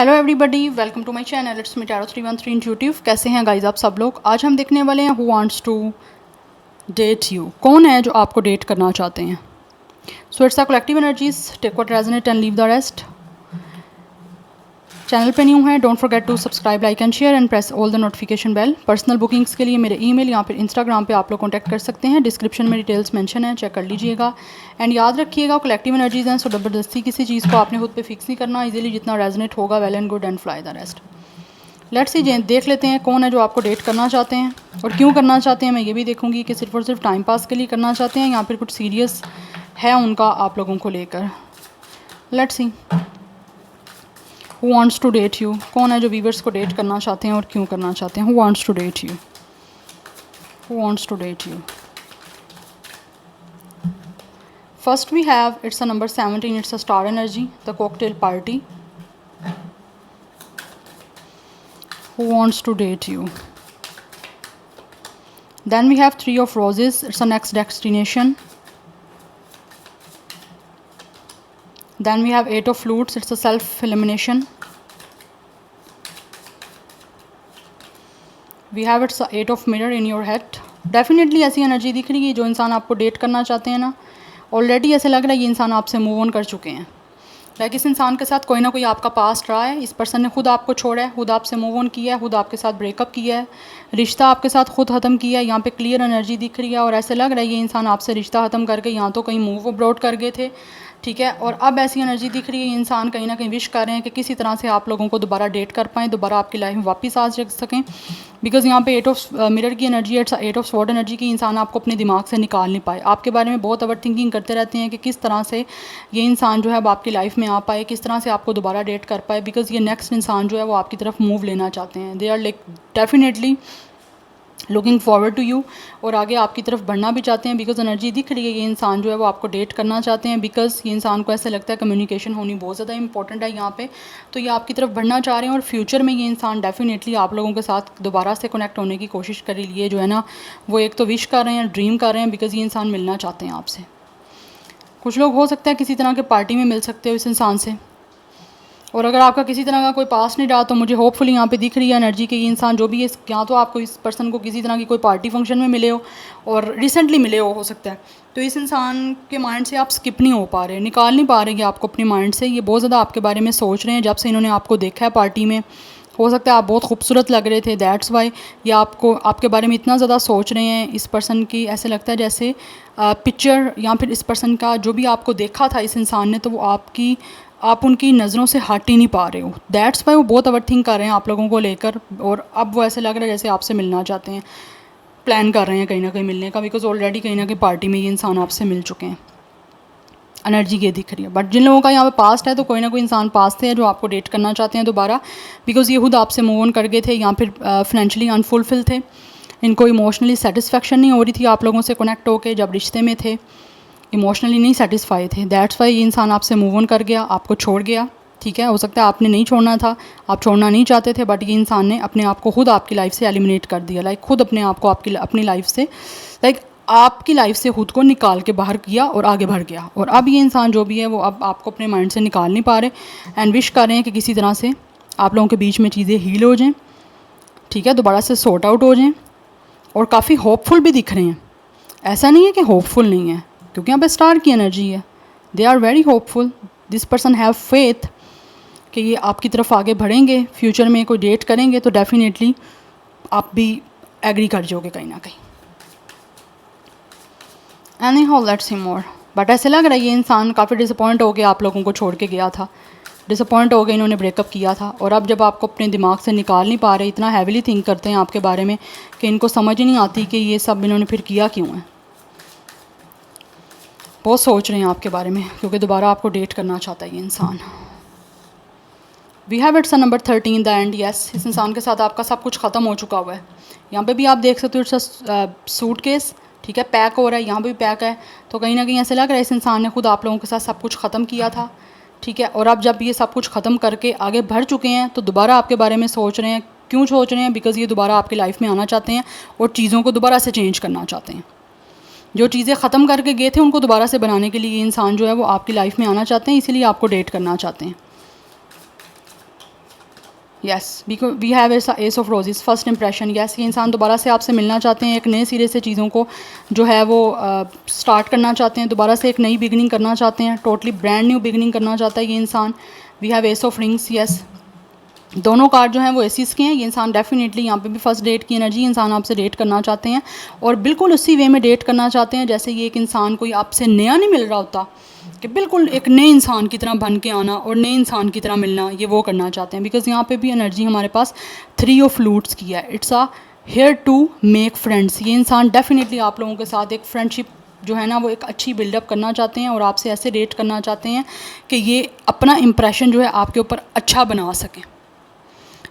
Hello everybody, welcome to my channel. It's me tarot 313 intuitive. कैसे हैं guys आप सब लोग? आज हम देखने वाले हैं who wants to date you. कौन है जो आपको डेट करना चाहते हैं? So it's a collective energies, take what resonate and leave the rest. Channel पे न्यू है, don't forget to subscribe, like and share and press all the notification bell. Personal bookings के लिए मेरे ईमेल या फिर इंस्टाग्राम पे आप लोग कॉन्टैक्ट कर सकते हैं। डिस्क्रिप्शन में डिटेल्स मेंशन है, चेक कर लीजिएगा। एंड याद रखिएगा कलेक्टिव एनर्जीज हैं, सो ज़बरदस्ती किसी चीज़ को आपने खुद पे फिक्स नहीं करना। इजीली जितना रेजोनेट होगा well and good and fly the rest. Let's see, देख लेते हैं कौन है जो आपको डेट करना चाहते हैं और क्यों करना चाहते हैं। मैं ये भी देखूंगी कि सिर्फ और सिर्फ टाइम पास के लिए करना चाहते हैं या फिर कुछ सीरियस है उनका आप लोगों को लेकर। Let's see who wants to date you. कौन है जो व्यूअर्स को डेट करना चाहते हैं और क्यों करना चाहते हैं? Who wants to date you, who wants to date you. First we have, it's a number 17, it's a star energy, the cocktail party. Who wants to date you? Then we have Three of Roses, it's a next destination. Then we have Eight of Flutes, it's a self elimination. We have it's a Eight of Mirror in your head. Definitely ऐसी energy दिख रही है, जो इंसान आपको date करना चाहते हैं ना, ऑलरेडी ऐसे लग रहा है ये इंसान आपसे मूव ऑन कर चुके हैं। लाइक इस इंसान के साथ कोई ना कोई आपका पास्ट रहा है, इस पर्सन ने खुद आपको छोड़ा है, खुद आपसे मूव ऑन किया है, खुद आपके साथ ब्रेकअप किया है, रिश्ता आपके साथ खुद ख़त्म किया है। यहाँ पे क्लियर एनर्जी दिख रही है और ऐसे लग रहा है ये इंसान आपसे रिश्ता ख़त्म करके यहाँ तो कहीं मूव अब्रॉड कर गए थे, ठीक है। और अब ऐसी एनर्जी दिख रही है ये इंसान कहीं ना कहीं विश कर रहे हैं कि किसी तरह से आप लोगों को दोबारा डेट कर पाएँ, दोबारा आपकी लाइफ में वापस आ सकें। बिकॉज यहाँ पे एट ऑफ मिरर की एनर्जी है, एट ऑफ स्वॉर्ड एनर्जी की। इंसान आपको अपने दिमाग से निकाल नहीं पाए, आपके बारे में बहुत ओवर थिंकिंग करते रहते हैं कि किस तरह से ये इंसान जो है अब आपकी लाइफ में आ पाए, किस तरह से आपको दोबारा डेट कर पाए। बिकॉज ये नेक्स्ट इंसान जो है वो आपकी तरफ मूव लेना चाहते हैं। They are like definitely looking forward to you, और आगे आपकी तरफ बढ़ना भी चाहते हैं। बिकॉज एनर्जी दिख रही है ये इंसान जो है वो आपको डेट करना चाहते हैं। बिकॉज ये इंसान को ऐसा लगता है कम्युनिकेशन होनी बहुत ज़्यादा इंपॉर्टेंट है यहाँ पे, तो ये आपकी तरफ बढ़ना चाह रहे हैं। और फ्यूचर में ये इंसान डेफिनेटली आप लोगों के साथ दोबारा से कनेक्ट होने की कोशिश कर लिए जो है ना, वो एक तो विश कर रहे हैं, ड्रीम कर रहे हैं, बिकॉज ये इंसान मिलना चाहते हैं आपसे। कुछ लोग हो सकता है किसी तरह के पार्टी में मिल सकते हो इस इंसान से, और अगर आपका किसी तरह का कोई पास नहीं रहा तो मुझे होपफुली यहाँ पे दिख रही है एनर्जी कि ये इंसान जो भी है, या तो आपको इस पर्सन को किसी तरह की कोई पार्टी फंक्शन में मिले हो और रिसेंटली मिले हो सकता है। तो इस इंसान के माइंड से आप स्किप नहीं हो पा रहे, निकाल नहीं पा रहे कि आपको अपने माइंड से। ये बहुत ज़्यादा आपके बारे में सोच रहे हैं जब से इन्होंने आपको देखा है पार्टी में। हो सकता है आप बहुत खूबसूरत लग रहे थे, दैट्स वाई या आपको आपके बारे में इतना ज़्यादा सोच रहे हैं इस पर्सन की। ऐसे लगता है जैसे पिक्चर या फिर इस पर्सन का जो भी आपको देखा था इस इंसान ने, तो वो आप उनकी नज़रों से हट ही नहीं पा रहे हो। दैट्स वाई वो बहुत ओवर थिंक कर रहे हैं आप लोगों को लेकर, और अब वो ऐसे लग रहा है जैसे आपसे मिलना चाहते हैं, प्लान कर रहे हैं कहीं ना कहीं मिलने का। बिकॉज ऑलरेडी कहीं ना कहीं पार्टी में ये इंसान आपसे मिल चुके हैं, एनर्जी ये दिख रही है। बट जिन लोगों का यहाँ पे पास्ट है, तो कोई ना कोई इंसान पास्ट है जो आपको डेट करना चाहते हैं दोबारा। बिकॉज ये खुद आपसे मूव ऑन कर गए थे या फिर फाइनेंशियली अनफुलफिल थे, इनको इमोशनली सेटिस्फेक्शन नहीं हो रही थी आप लोगों से कनेक्ट होकर, जब रिश्ते में थे इमोशनली नहीं सेटिस्फाई थे। दैट्स वाई ये इंसान आपसे मूव ऑन कर गया, आपको छोड़ गया, ठीक है। हो सकता है आपने नहीं छोड़ना था, आप छोड़ना नहीं चाहते थे, बट ये इंसान ने अपने आप को खुद आपकी लाइफ से एलिमिनेट कर दिया। लाइक खुद अपने आप को अपनी लाइफ से, लाइक आपकी लाइफ से खुद को निकाल के बाहर किया और आगे बढ़ गया। और अब ये इंसान जो भी है वो अब आपको अपने माइंड से निकाल नहीं पा रहे एंड विश कर रहे हैं कि किसी तरह से आप लोगों के बीच में चीज़ें हील हो जाएँ, ठीक है, दोबारा से सॉर्ट आउट हो जाएँ। और काफ़ी होपफुल भी दिख रहे हैं, ऐसा नहीं है कि होपफुल नहीं है, क्योंकि यहाँ पे स्टार की एनर्जी है। They are very hopeful, this person have faith कि ये आपकी तरफ आगे बढ़ेंगे, फ्यूचर में कोई डेट करेंगे तो डेफिनेटली आप भी एग्री कर जाओगे कहीं ना कहीं। Any how let's see more. But ऐसे लग रहा है ये इंसान काफ़ी डिसअपॉइंट हो गया, आप लोगों को छोड़ के गया था, डिसअपॉइंट हो गए, इन्होंने ब्रेकअप किया था। और अब जब आपको अपने दिमाग से निकाल नहीं पा रहे, इतना हैविली थिंक करते हैं आपके बारे में कि इनको समझ ही नहीं आती कि ये सब इन्होंने फिर किया क्यों है। बहुत सोच रहे हैं आपके बारे में, क्योंकि दोबारा आपको डेट करना चाहता है ये इंसान। We have it's number 13 the end. Yes, इस इंसान के साथ आपका सब कुछ ख़त्म हो चुका हुआ है। यहाँ पे भी आप देख सकते हो इट्स सूट केस, ठीक है, पैक हो रहा है, यहाँ पे भी पैक है। तो कहीं ना कहीं ऐसे लग रहा है इस इंसान ने खुद आप लोगों के साथ सब कुछ ख़त्म किया था, ठीक है। और अब जब ये सब कुछ ख़त्म करके आगे बढ़ चुके हैं तो दोबारा आपके बारे में सोच रहे हैं। क्यों सोच रहे हैं? बिकॉज़ ये दोबारा आपकी लाइफ में आना चाहते हैं और चीज़ों को दोबारा से चेंज करना चाहते हैं। जो चीज़ें ख़त्म करके गए थे उनको दोबारा से बनाने के लिए ये इंसान जो है वो आपकी लाइफ में आना चाहते हैं, इसीलिए आपको डेट करना चाहते हैं। Yes we have ace of roses first impression. Yes, ये इंसान दोबारा से आपसे मिलना चाहते हैं, एक नए सिरे से चीज़ों को जो है वो स्टार्ट करना चाहते हैं, दोबारा से एक नई बिगनिंग करना चाहते हैं, टोटली ब्रांड न्यू बिगनिंग करना चाहता है ये इंसान। We have ace of rings. Yes, दोनों कार्ड जो हैं वो एसिस के हैं। ये इंसान डेफिनेटली यहाँ पे भी फर्स्ट डेट की एनर्जी, इंसान आपसे डेट करना चाहते हैं और बिल्कुल उसी वे में डेट करना चाहते हैं जैसे ये एक इंसान कोई आपसे नया नहीं मिल रहा होता, कि बिल्कुल एक नए इंसान की तरह बन के आना और नए इंसान की तरह मिलना, ये वो करना चाहते हैं। बिकॉज यहाँ पे भी एनर्जी हमारे पास 3 ऑफ फ्लूट्स की है। It's a here to make friends. ये इंसान डेफिनेटली आप लोगों के साथ एक फ्रेंडशिप जो है ना वो एक अच्छी बिल्डअप करना चाहते हैं और आपसे ऐसे डेट करना चाहते हैं कि ये अपना इम्प्रेशन जो है आपके ऊपर अच्छा बना सकें।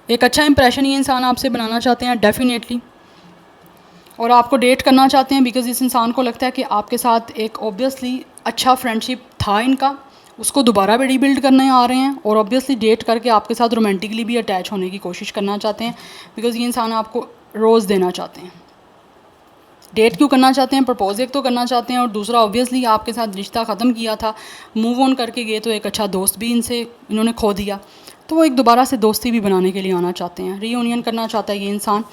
एक अच्छा इंप्रेशन ये इंसान आपसे बनाना चाहते हैं डेफिनेटली, और आपको डेट करना चाहते हैं बिकॉज़ इस इंसान को लगता है कि आपके साथ एक ऑब्वियसली अच्छा फ्रेंडशिप था इनका, उसको दोबारा भी रीबिल्ड करने आ रहे हैं और ऑब्वियसली डेट करके आपके साथ रोमांटिकली भी अटैच होने की कोशिश करना चाहते हैं बिकॉज़ ये इंसान आपको रोज़ देना चाहते हैं। डेट क्यों करना चाहते हैं? प्रपोज एक तो करना चाहते हैं और दूसरा ऑब्वियसली आपके साथ रिश्ता ख़त्म किया था, मूव ऑन करके गए, तो एक अच्छा दोस्त भी इनसे इन्होंने खो दिया, तो वो एक दोबारा से दोस्ती भी बनाने के लिए आना चाहते हैं। रीयूनियन करना चाहता है ये इंसान,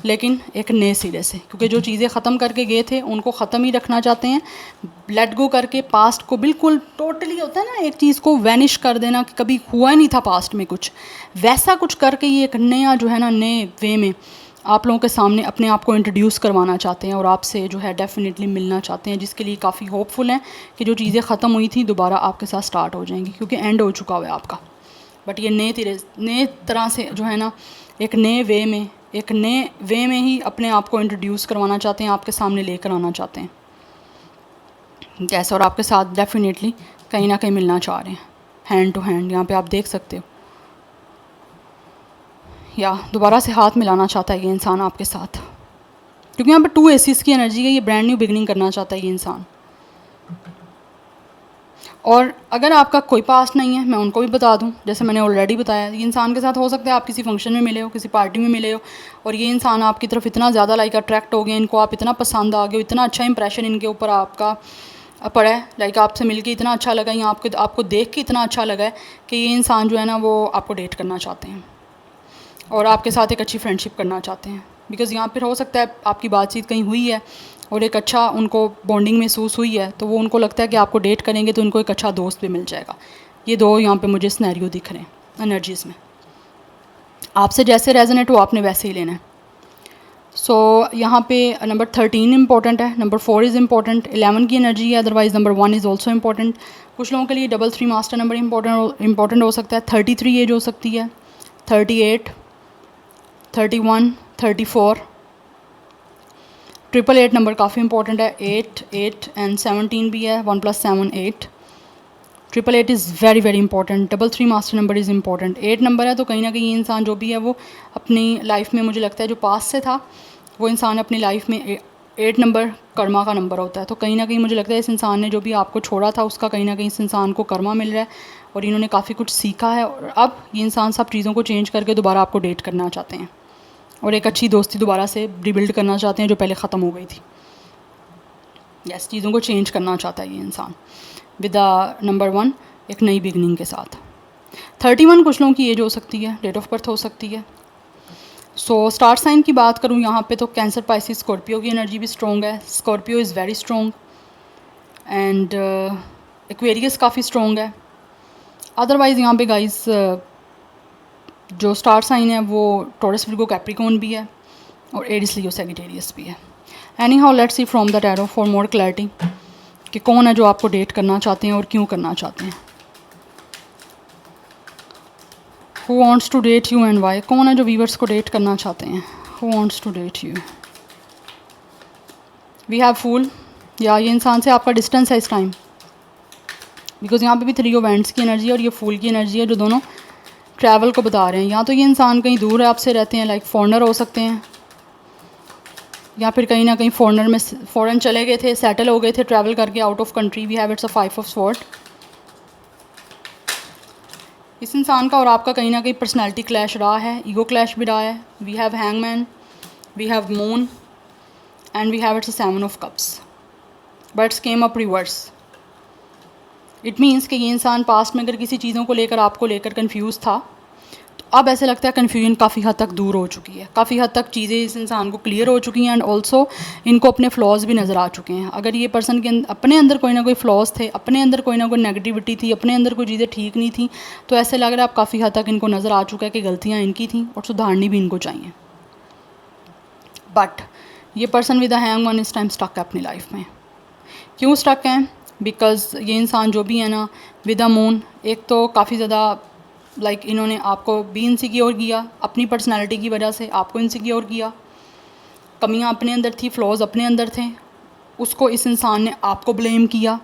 लेकिन एक नए सिरे से, क्योंकि जो चीज़ें ख़त्म करके गए थे उनको ख़त्म ही रखना चाहते हैं। लेट गो करके पास्ट को बिल्कुल टोटली, होता है ना एक चीज़ को वैनिश कर देना कि कभी हुआ ही नहीं था पास्ट में कुछ, वैसा कुछ करके ये एक नया जो है ना नए वे में आप लोगों के सामने अपने आप को इंट्रोड्यूस करवाना चाहते हैं और आपसे जो है डेफिनेटली मिलना चाहते हैं, जिसके लिए काफ़ी होपफुल हैं कि जो चीज़ें ख़त्म हुई थी दोबारा आपके साथ स्टार्ट हो जाएंगी, क्योंकि एंड हो चुका हुआ है आपका। बट ये नए तरह से जो है ना एक नए वे में ही अपने आप को इंट्रोड्यूस करवाना चाहते हैं, आपके सामने लेकर आना चाहते हैं जैसे, और आपके साथ डेफिनेटली कहीं ना कहीं मिलना चाह रहे हैं हैंड टू हैंड। यहाँ पे आप देख सकते हो, या दोबारा से हाथ मिलाना चाहता है ये इंसान आपके साथ, क्योंकि यहाँ पे 2 एसिस की एनर्जी है। ये ब्रांड न्यू बिगनिंग करना चाहता है ये इंसान। और अगर आपका कोई पास्ट नहीं है, मैं उनको भी बता दूं, जैसे मैंने ऑलरेडी बताया, ये इंसान के साथ हो सकता है आप किसी फंक्शन में मिले हो, किसी पार्टी में मिले हो और ये इंसान आपकी तरफ इतना ज़्यादा लाइक अट्रैक्ट हो गया, इनको आप इतना पसंद आ गए, इतना अच्छा इंप्रेशन इनके ऊपर आपका पड़ा है, लाइक आपसे मिलके इतना अच्छा लगा या आपको देख के इतना अच्छा लगा है कि ये इंसान जो है ना वो आपको डेट करना चाहते हैं और आपके साथ एक अच्छी फ्रेंडशिप करना चाहते हैं। बिकॉज़ यहाँ पर हो सकता है आपकी बातचीत कहीं हुई है और एक अच्छा उनको बॉन्डिंग महसूस हुई है, तो वो उनको लगता है कि आपको डेट करेंगे तो उनको एक अच्छा दोस्त भी मिल जाएगा। ये 2 यहाँ पे मुझे सिनेरियो दिख रहे हैं एनर्जीज़ में। आपसे जैसे रेजोनेट हो आपने वैसे ही लेना है। सो यहाँ पे नंबर 13 इंपॉर्टेंट है, नंबर 4 इज़ इम्पॉर्टेंट, 11 की एनर्जी है, otherwise number 1 is also important. कुछ लोगों के लिए 3 मास्टर नंबर इम्पॉर्टेंट हो सकता है। 33 एज हो सकती है, 38, 31, 34। 888 नंबर काफ़ी इंपॉर्टेंट है, 8, 8 एंड 17 भी है, 1 + 7 8। 888 is very very important. 3 master number is important. 8 number है तो कहीं ना कहीं ये इंसान जो भी है वो अपनी लाइफ में, मुझे लगता है जो पास से था वो इंसान अपनी लाइफ में 8 नंबर कर्मा का नंबर होता है, तो कहीं ना कहीं मुझे लगता है इस इंसान ने जो भी आपको छोड़ा था उसका कहीं ना कहीं इस इंसान को कर्मा मिल रहा है और इन्होंने काफ़ी कुछ सीखा है और अब ये इंसान सब चीज़ों को चेंज करके दोबारा आपको डेट करना चाहते हैं और एक अच्छी दोस्ती दोबारा से रिबिल्ड करना चाहते हैं जो पहले ख़त्म हो गई थी। यस, चीज़ों को चेंज करना चाहता है ये इंसान विद नंबर 1 एक नई बिगनिंग के साथ। 31 कुछ लोगों की एज हो सकती है, डेट ऑफ बर्थ हो सकती है। सो स्टार साइन की बात करूँ यहाँ पे तो कैंसर, पाइसिस, स्कॉर्पियो की एनर्जी भी स्ट्रॉन्ग है। Scorpio is very strong and Aquarius काफ़ी स्ट्रॉन्ग है। अदरवाइज़ यहाँ पे गाइस जो स्टार साइन है वो टॉरस, विर्गो, कैप्रिकॉर्न भी है और एरिस, लियो, सैजिटेरियस भी है। Any how let's see from the tarot for more clarity कि कौन है जो आपको डेट करना चाहते हैं और क्यों करना चाहते हैं। Who wants to date you and why? कौन है जो वीवर्स को डेट करना चाहते हैं? Who wants to date you? We have फूल, या ये इंसान से आपका डिस्टेंस है इस टाइम, बिकॉज यहाँ पे भी 3 इवेंट्स की एनर्जी है और ये फूल की एनर्जी है जो दोनों ट्रैवल को बता रहे हैं। या तो ये इंसान कहीं दूर है आपसे रहते हैं, लाइक फॉरनर हो सकते हैं, या फिर कहीं ना कहीं फ़ॉरन चले गए थे, सेटल हो गए थे ट्रैवल करके out of country. We have it's a 5 of sword. इस इंसान का और आपका कहीं ना कहीं पर्सनैलिटी क्लैश रहा है, ईगो क्लैश भी रहा है। We have hangman, we have moon and we have it's a 7 of cups, but came up reverse. It means कि ये इंसान पास्ट में अगर किसी चीज़ों को लेकर आपको लेकर कंफ्यूज था तो अब ऐसे लगता है कन्फ्यूजन काफ़ी हद तक दूर हो चुकी है, काफ़ी हद तक चीज़ें इस इंसान को क्लियर हो चुकी हैं एंड ऑल्सो इनको अपने फ्लॉज भी नज़र आ चुके हैं। अगर ये पर्सन के अपने अंदर कोई ना कोई फ्लॉज थे, अपने अंदर कोई ना कोई नेगेटिविटी थी, अपने अंदर कोई चीज़ें ठीक नहीं थी, तो ऐसे लग रहा है अब काफ़ी हद तक इनको नज़र आ चुका है कि गलतियाँ इनकी थी और सुधारनी भी इनको चाहिए। बट ये पर्सन विद द हैंगमैन इस टाइम स्टक है अपनी लाइफ में। क्यों स्टक हैं? बिकॉज ये इंसान जो भी है ना विद द मून, एक तो काफ़ी ज़्यादा लाइक इन्होंने आपको भी इनसिक्योर किया, अपनी पर्सनैलिटी की वजह से आपको इनसिक्योर किया, कमियां अपने अंदर थी, फ्लॉज अपने अंदर थे, उसको इस इंसान ने आपको ब्लेम किया,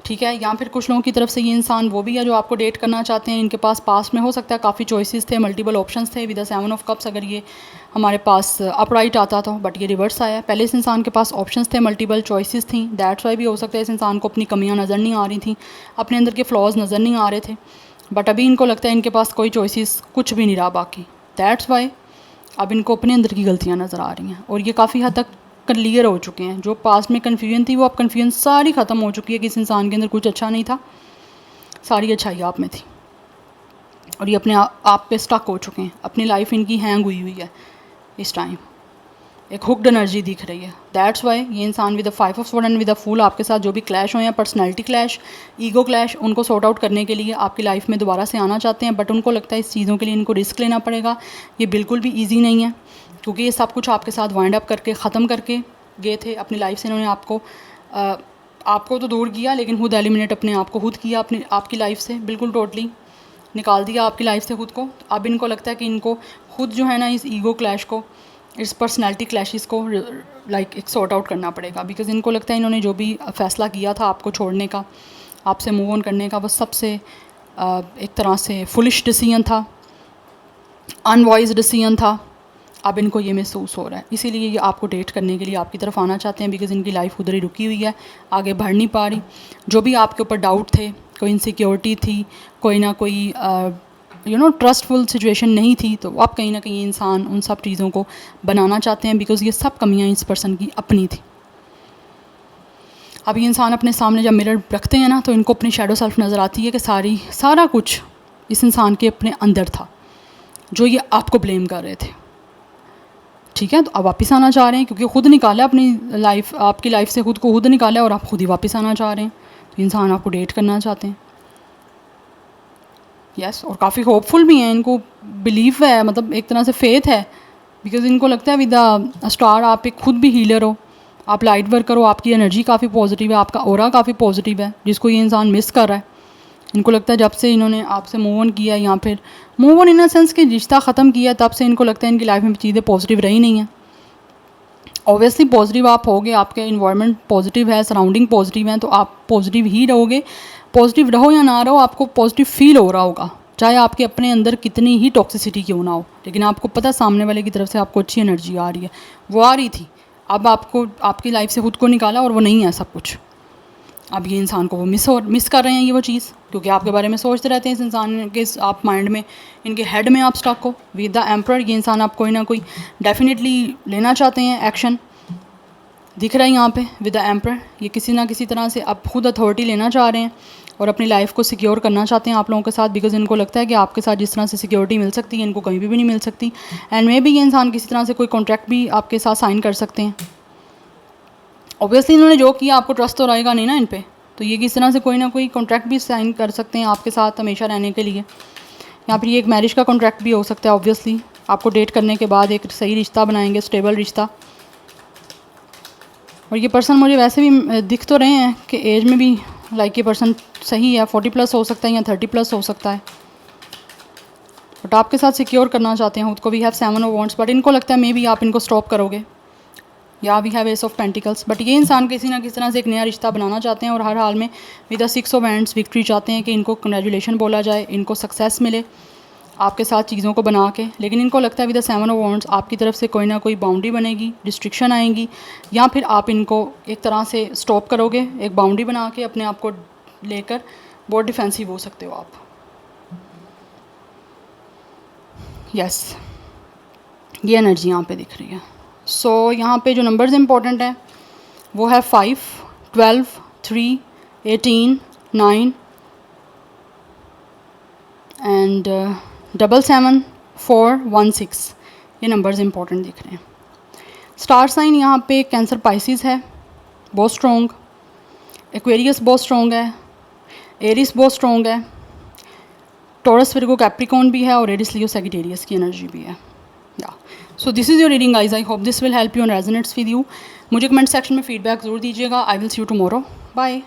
ठीक है। या फिर कुछ लोगों की तरफ से ये इंसान वो भी है जो आपको डेट करना चाहते हैं, इनके पास पास्ट में हो सकता है काफ़ी चॉइसेस थे, मल्टीपल ऑप्शंस थे विद द 7 ऑफ कप्स। अगर ये हमारे पास अपराइट आता तो, बट ये रिवर्स आया। पहले इस इंसान के पास ऑप्शंस थे, मल्टीपल चॉइसेस थी, दैट्स वाई भी हो सकता है इस इंसान को अपनी कमियां नज़र नहीं आ रही थी, अपने अंदर के फ्लॉज नज़र नहीं आ रहे थे, बट अभी इनको लगता है इनके पास कोई चॉइसेस कुछ भी नहीं रहा बाकी, दैट्स वाई अब इनको अपने अंदर की गलतियाँ नज़र आ रही हैं और ये काफ़ी हद तक क्लियर हो चुके हैं। जो पास्ट में कन्फ्यूजन थी वो अब कन्फ्यूजन सारी ख़त्म हो चुकी है कि इस इंसान के अंदर कुछ अच्छा नहीं था, सारी अच्छाई आप में थी और ये अपने आप पे स्टक हो चुके हैं। अपनी लाइफ इनकी हैंग हुई है इस टाइम, एक हुक्ड एनर्जी दिख रही है। दैट्स वाई ये इंसान with the 5 of sword and with the fool आपके साथ जो भी क्लैश हो या पर्सनैलिटी क्लैश, ईगो क्लैश, उनको सॉर्ट आउट करने के लिए आपकी लाइफ में दोबारा से आना चाहते हैं, बट उनको लगता है इस चीज़ों के लिए इनको रिस्क लेना पड़ेगा। ये बिल्कुल भी ईजी नहीं है क्योंकि ये सब कुछ आपके साथ वाइंड अप करके ख़त्म करके गए थे अपनी लाइफ से। इन्होंने आपको तो दूर किया लेकिन खुद एलिमिनेट अपने आप को खुद किया, अपनी आपकी लाइफ से बिल्कुल टोटली निकाल दिया आपकी लाइफ से खुद को। अब इनको लगता है कि इनको खुद जो है ना इस ईगो क्लैश को, इस पर्सनैलिटी क्लैशेस को लाइक एक सॉर्ट आउट करना पड़ेगा। बिकॉज इनको लगता है इन्होंने जो भी फ़ैसला किया था आपको छोड़ने का, आपसे मूव ऑन करने का, वो सबसे एक तरह से फुलिश डिसीजन था, अनवाइज डिसीजन था। अब इनको ये महसूस हो रहा है, इसीलिए ये आपको डेट करने के लिए आपकी तरफ आना चाहते हैं। बिकॉज इनकी लाइफ उधर ही रुकी हुई है, आगे बढ़ नहीं पा रही। जो भी आपके ऊपर डाउट थे, कोई इनसिक्योरिटी थी, कोई ना कोई ट्रस्टफुल सिचुएशन नहीं थी, तो आप कहीं ना कहीं इंसान उन सब चीज़ों को बनाना चाहते हैं बिकॉज ये सब कमियां इस पर्सन की अपनी थी। अब ये इंसान अपने सामने जब मिरर रखते हैं ना तो इनको अपनी शैडो सेल्फ नज़र आती है कि सारा कुछ इस इंसान के अपने अंदर था जो ये आपको ब्लेम कर रहे थे, ठीक है। तो अब वापस आना चाह रहे हैं क्योंकि खुद निकाला अपनी लाइफ, आपकी लाइफ से खुद को खुद निकाला और आप खुद ही वापस आना चाह रहे हैं। तो इंसान आपको डेट करना चाहते हैं, यस। और काफ़ी होपफुल भी हैं, इनको बिलीव है, मतलब एक तरह से फेथ है। बिकॉज इनको लगता है विद द स्टार आप एक खुद भी हीलर हो, आप लाइट वर्कर हो, आपकी एनर्जी काफ़ी पॉजिटिव है, आपका ऑरा काफ़ी पॉजिटिव है, जिसको ये इंसान मिस कर रहा है। इनको लगता है जब से इन्होंने आपसे मूव ऑन किया या फिर move on in the sense कि रिश्ता ख़त्म किया, तब से इनको लगता है इनकी लाइफ में चीज़ें पॉजिटिव रही नहीं हैं। ऑब्वियसली पॉजिटिव आप होगे, आपके इन्वायरमेंट पॉजिटिव है, सराउंडिंग पॉजिटिव हैं, तो आप पॉजिटिव ही रहोगे। पॉजिटिव रहो या ना रहो, आपको पॉजिटिव फील हो रहा होगा, चाहे आपके अपने अंदर कितनी ही टॉक्सिसिटी क्यों ना हो, लेकिन आपको पता सामने वाले की तरफ से आपको अच्छी एनर्जी आ रही है। वो आ रही थी, अब आपको आपकी लाइफ से खुद को निकाला और वो नहीं है सब कुछ। अब ये इंसान को वो मिस कर रहे हैं ये वो चीज़, क्योंकि आपके बारे में सोचते रहते हैं इस इंसान के, आप माइंड में, इनके हेड में आप स्टक हो विद द एम्परर। ये इंसान आप कोई ना कोई डेफिनेटली लेना चाहते हैं एक्शन, दिख रहा है यहाँ पे विद द एम्परर। ये किसी ना किसी तरह से अब खुद अथॉरिटी लेना चाह रहे हैं और अपनी लाइफ को सिक्योर करना चाहते हैं आप लोगों के साथ। बिकॉज इनको लगता है कि आपके साथ जिस तरह से सिक्योरिटी मिल सकती है इनको कहीं भी नहीं मिल सकती। एंड मे भी ये इंसान किसी तरह से कोई कॉन्ट्रैक्ट भी आपके साथ साइन कर सकते हैं। ऑब्वियसली इन्होंने जो किया आपको ट्रस्ट तो रहेगा नहीं ना इन पे, तो ये किस तरह से कोई ना कोई कॉन्ट्रैक्ट भी साइन कर सकते हैं आपके साथ हमेशा रहने के लिए, या फिर ये एक मैरिज का कॉन्ट्रैक्ट भी हो सकता है। ऑब्वियसली आपको डेट करने के बाद एक सही रिश्ता बनाएंगे, स्टेबल रिश्ता। और ये पर्सन मुझे वैसे भी दिख तो रहे हैं कि एज में भी लाइक ये पर्सन सही है, 40+ हो सकता है या 30+ हो सकता है, बट आपके साथ सिक्योर करना चाहते हैं खुद को। We have 7 of wands, but इनको लगता है मे बी आप इनको स्टॉप करोगे, या we have ace of pentacles. But ये इंसान किसी ना किसी तरह से एक नया रिश्ता बनाना चाहते हैं और हर हाल में with the 6 of hands victory चाहते हैं कि इनको कंग्रेचुलेशन बोला जाए, इनको सक्सेस मिले आपके साथ चीज़ों को बना के। लेकिन इनको लगता है विद द 7 ऑफ वॉन्ड्स आपकी तरफ से कोई ना कोई बाउंड्री बनेगी, रिस्ट्रिक्शन आएंगी, या फिर आप इनको एक तरह से स्टॉप करोगे, एक बाउंड्री बना के अपने आप को लेकर बहुत डिफेंसिव हो सकते हो आप। यस, ये एनर्जी यहाँ पे दिख रही है। सो यहाँ पे जो नंबर्स इंपॉर्टेंट हैं वो है 5, 12, 3, 18, 9 एंड 77416, ये नंबर्स इंपॉर्टेंट दिख रहे हैं। स्टार साइन यहाँ पे कैंसर पाइसिस है, बहुत स्ट्रॉन्ग। एक्वेरियस बहुत स्ट्रॉन्ग है, एरिस बहुत स्ट्रॉन्ग है, टॉरस विर्गो कैप्रिकॉर्न भी है और एरिस लियो सैजिटेरियस की एनर्जी भी है। Yeah so this is your reading guys, I hope this will help you and resonates with you. मुझे कमेंट सेक्शन में फीडबैक ज़रूर दीजिएगा। I will see you tomorrow, bye.